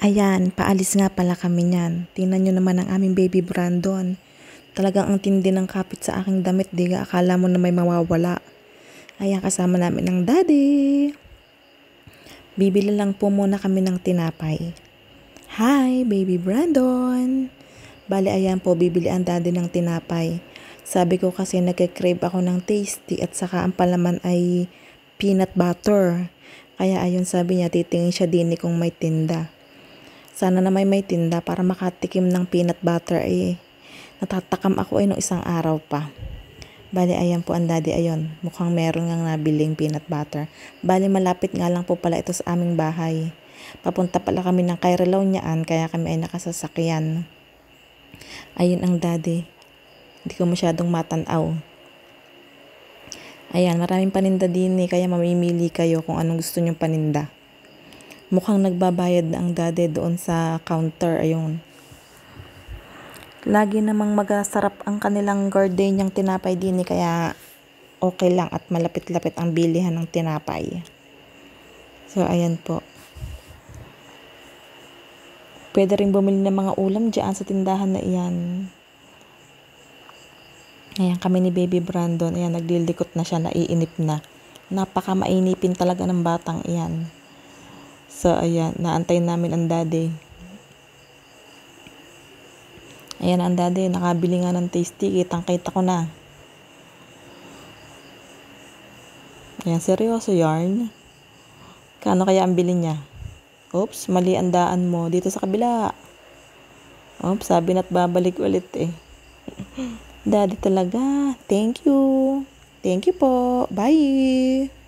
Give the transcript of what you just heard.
Ayan, paalis nga pala kami niyan. Tingnan nyo naman ang aming baby Brandon. Talagang ang tindi ng kapit sa aking damit, di ka akala mo na may mawawala. Ayan, kasama namin ang daddy. Bibili lang po muna kami ng tinapay. Hi, baby Brandon. Bali, ayan po, bibili ang daddy ng tinapay. Sabi ko kasi nagka-crave ako ng tasty at saka ang palaman ay peanut butter. Kaya ayun, sabi niya, titingin siya din kung may tinda. Sana na may tinda para makatikim ng peanut butter eh. Natatakam ako nung isang araw pa. Bali, ayan po ang daddy, ayun. Mukhang meron ngang nabiling peanut butter. Bali, malapit nga lang po pala ito sa aming bahay. Papunta pala kami ng Kairalaw niyaan, kaya kami ay nakasasakyan. Ayun ang daddy. Hindi ko masyadong matanaw. Ayan, maraming paninda din eh, kaya mamimili kayo kung anong gusto nyong paninda. Mukhang nagbabayad na ang daddy doon sa counter, ayun. Lagi namang magasarap ang kanilang gardeniang tinapay din eh, kaya okay lang at malapit-lapit ang bilihan ng tinapay. So, ayan po. Pwede rin bumili ng mga ulam dyan sa tindahan na iyan. Ayan, kami ni baby Brandon. Ayan, naglilikot na siya, naiinip na. Napaka mainipin talaga ng batang iyan. So, ayan, naantay namin ang daddy. Ayan ang daddy, nakabili nga ng tasty. Kitang-kita ko na. Ayan, seryoso yarn. Kano kaya ang bili niya? Oops, mali ang daan mo. Dito sa kabila. Oops, sabi na't babalik ulit eh. Daddy talaga. Thank you. Thank you po. Bye.